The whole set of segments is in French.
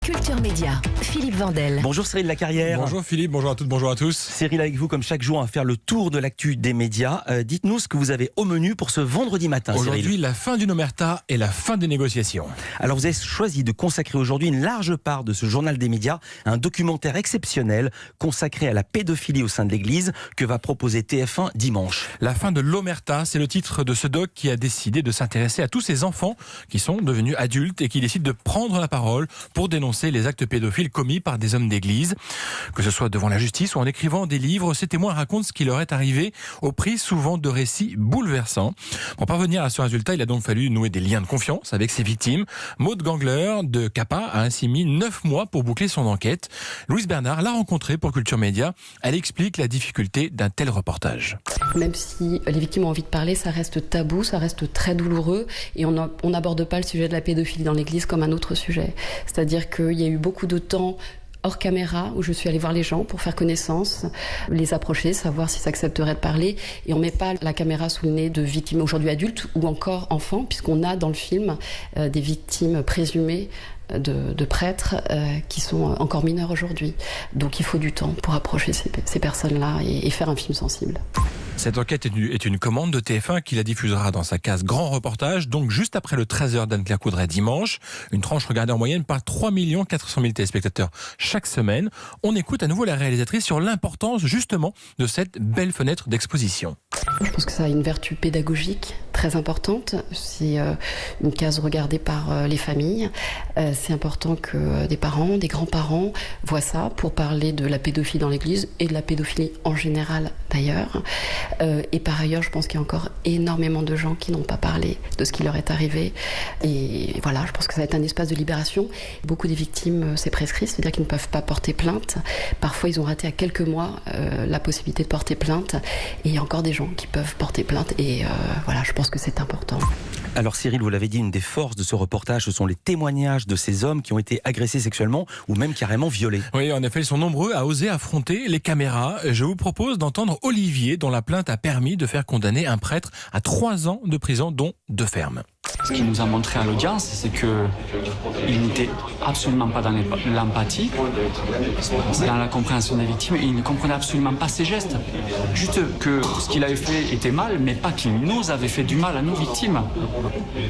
Culture Média, Philippe Vandel. Bonjour Cyril Lacarrière. Bonjour Philippe, bonjour à toutes, bonjour à tous. Cyril avec vous comme chaque jour à faire le tour de l'actu des médias. Dites-nous ce que vous avez au menu pour ce vendredi matin. Aujourd'hui, Cyril. la fin d'une omerta et la fin des négociations. Alors vous avez choisi de consacrer aujourd'hui une large part de ce journal des médias à un documentaire exceptionnel consacré à la pédophilie au sein de l'Église que va proposer TF1 dimanche. La fin de l'omerta, c'est le titre de ce doc qui a décidé de s'intéresser à tous ces enfants qui sont devenus adultes et qui décident de prendre la parole pour dénoncer les actes pédophiles commis par des hommes d'église. Que ce soit devant la justice ou en écrivant des livres, ces témoins racontent ce qui leur est arrivé au prix souvent de récits bouleversants. Pour parvenir à ce résultat, il a donc fallu nouer des liens de confiance avec ses victimes. Maude Gangler de CAPA a ainsi mis 9 mois pour boucler son enquête. Louise Bernard l'a rencontrée pour Culture Média. Elle explique la difficulté d'un tel reportage. Même si les victimes ont envie de parler, ça reste tabou, ça reste très douloureux et on n'aborde pas le sujet de la pédophilie dans l'Église comme un autre sujet. C'est-à-dire qu'il y a eu beaucoup de temps hors caméra où je suis allée voir les gens pour faire connaissance, les approcher, savoir s'ils accepteraient de parler. Et on ne met pas la caméra sous le nez de victimes aujourd'hui adultes ou encore enfants, puisqu'on a dans le film des victimes présumées de prêtres qui sont encore mineurs aujourd'hui. Donc il faut du temps pour approcher ces personnes-là et faire un film sensible. Cette enquête est une commande de TF1 qui la diffusera dans sa case Grand Reportage, donc juste après le 13h d'Anne-Claire Coudray dimanche. Une tranche regardée en moyenne par 3 400 000 téléspectateurs chaque semaine. On écoute à nouveau la réalisatrice sur l'importance justement de cette belle fenêtre d'exposition. Je pense que ça a une vertu pédagogique très importante. C'est une case regardée par les familles. C'est important que des parents, des grands-parents voient ça pour parler de la pédophilie dans l'Église et de la pédophilie en général d'ailleurs. Et par ailleurs, je pense qu'il y a encore énormément de gens qui n'ont pas parlé de ce qui leur est arrivé. Et voilà, je pense que ça va être un espace de libération. Beaucoup des victimes, c'est prescrit, c'est-à-dire qu'ils ne peuvent pas porter plainte. Parfois, ils ont raté à quelques mois la possibilité de porter plainte. Et il y a encore des gens qui peuvent porter plainte. Et voilà, je pense que c'est important. Alors Cyril, vous l'avez dit, une des forces de ce reportage, ce sont les témoignages de ces hommes qui ont été agressés sexuellement ou même carrément violés. Oui, en effet, ils sont nombreux à oser affronter les caméras. Je vous propose d'entendre Olivier, dont la plainte a permis de faire condamner un prêtre à 3 ans de prison, dont 2 fermes. Ce qu'il nous a montré à l'audience, c'est qu'il n'était absolument pas dans l'empathie, dans la compréhension des victimes, et il ne comprenait absolument pas ses gestes. Juste que ce qu'il avait fait était mal, mais pas qu'il nous avait fait du mal à nos victimes.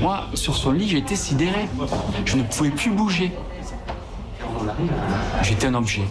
Moi, sur son lit, j'étais sidéré. Je ne pouvais plus bouger. J'étais un objet.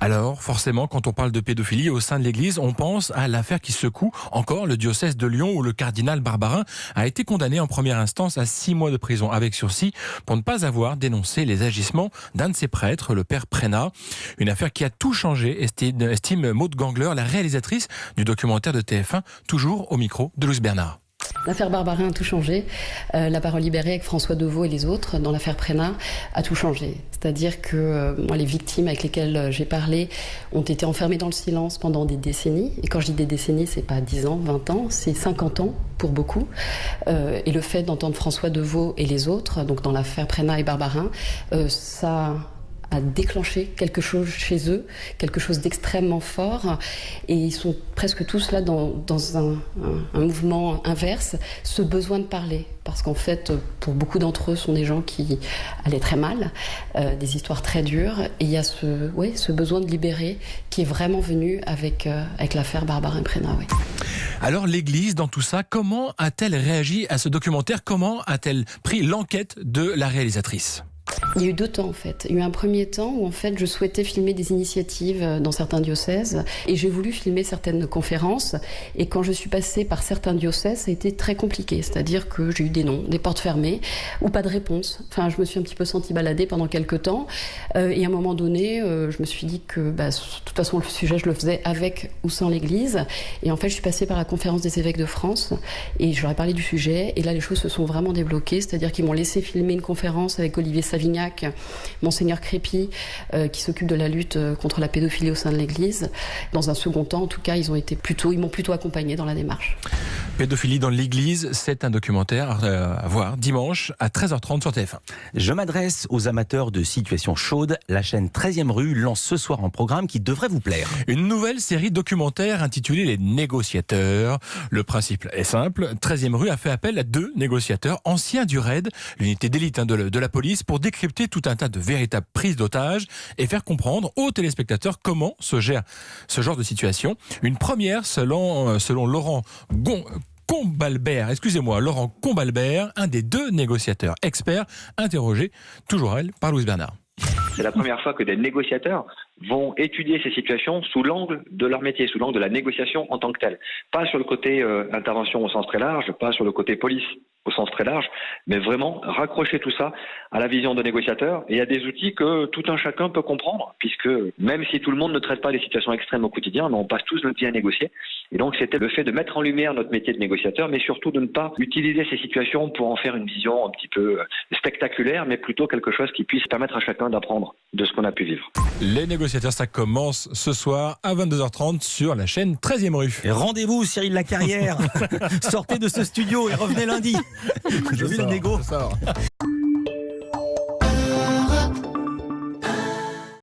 Alors, forcément, quand on parle de pédophilie au sein de l'Église, on pense à l'affaire qui secoue encore le diocèse de Lyon où le cardinal Barbarin a été condamné en première instance à 6 mois de prison avec sursis pour ne pas avoir dénoncé les agissements d'un de ses prêtres, le père Prénat. Une affaire qui a tout changé, estime Maude Gangler, la réalisatrice du documentaire de TF1, toujours au micro de Louise Bernard. L'affaire Barbarin a tout changé. La parole libérée avec François Deveau et les autres dans l'affaire Prénat a tout changé. C'est-à-dire que moi, les victimes avec lesquelles j'ai parlé ont été enfermées dans le silence pendant des décennies. Et quand je dis des décennies, c'est pas 10 ans, 20 ans, c'est 50 ans pour beaucoup. Et le fait d'entendre François Deveau et les autres, donc dans l'affaire Prénat et Barbarin, ça a déclenché quelque chose chez eux, quelque chose d'extrêmement fort, et ils sont presque tous là dans un mouvement inverse, ce besoin de parler, parce qu'en fait, pour beaucoup d'entre eux, sont des gens qui allaient très mal, des histoires très dures, et il y a ce besoin de libérer qui est vraiment venu avec l'affaire Barbarin Prénat. Oui. Alors l'Église, dans tout ça, comment a-t-elle réagi à ce documentaire? Comment a-t-elle pris l'enquête de la réalisatrice? Il y a eu 2 temps en fait. Il y a eu un premier temps où en fait je souhaitais filmer des initiatives dans certains diocèses et j'ai voulu filmer certaines conférences, et quand je suis passée par certains diocèses, ça a été très compliqué, c'est-à-dire que j'ai eu des noms, des portes fermées ou pas de réponse. Enfin, je me suis un petit peu sentie baladée pendant quelques temps et à un moment donné, je me suis dit que de toute façon le sujet je le faisais avec ou sans l'Église, et en fait je suis passée par la conférence des évêques de France et je leur ai parlé du sujet, et là les choses se sont vraiment débloquées, c'est-à-dire qu'ils m'ont laissé filmer une conférence avec Olivier Savignac, Monseigneur Crépy, qui s'occupe de la lutte contre la pédophilie au sein de l'Église. Dans un second temps, en tout cas, ils m'ont plutôt accompagné dans la démarche. Pédophilie dans l'Église, c'est un documentaire à voir dimanche à 13h30 sur TF1. Je m'adresse aux amateurs de situations chaudes. La chaîne 13e rue lance ce soir un programme qui devrait vous plaire. Une nouvelle série documentaire intitulée Les Négociateurs. Le principe est simple. 13e rue a fait appel à 2 négociateurs anciens du RAID, l'unité d'élite de la police, pour décrypter décrypter tout un tas de véritables prises d'otages et faire comprendre aux téléspectateurs comment se gère ce genre de situation. Une première selon Laurent Laurent Combalbert, un des 2 négociateurs experts interrogés, toujours elle, par Louise Bernard. C'est la première fois que des négociateurs vont étudier ces situations sous l'angle de leur métier, sous l'angle de la négociation en tant que telle. Pas sur le côté intervention au sens très large, pas sur le côté police au sens très large, mais vraiment raccrocher tout ça à la vision de négociateur et à des outils que tout un chacun peut comprendre, puisque même si tout le monde ne traite pas les situations extrêmes au quotidien, mais on passe tous notre vie à négocier. Et donc c'était le fait de mettre en lumière notre métier de négociateur, mais surtout de ne pas utiliser ces situations pour en faire une vision un petit peu spectaculaire, mais plutôt quelque chose qui puisse permettre à chacun d'apprendre de ce qu'on a pu vivre. Les négociateurs, ça commence ce soir à 22h30 sur la chaîne 13e rue. Et rendez-vous, Cyril Lacarrière. Sortez de ce studio et revenez lundi. J'ai vu le négo.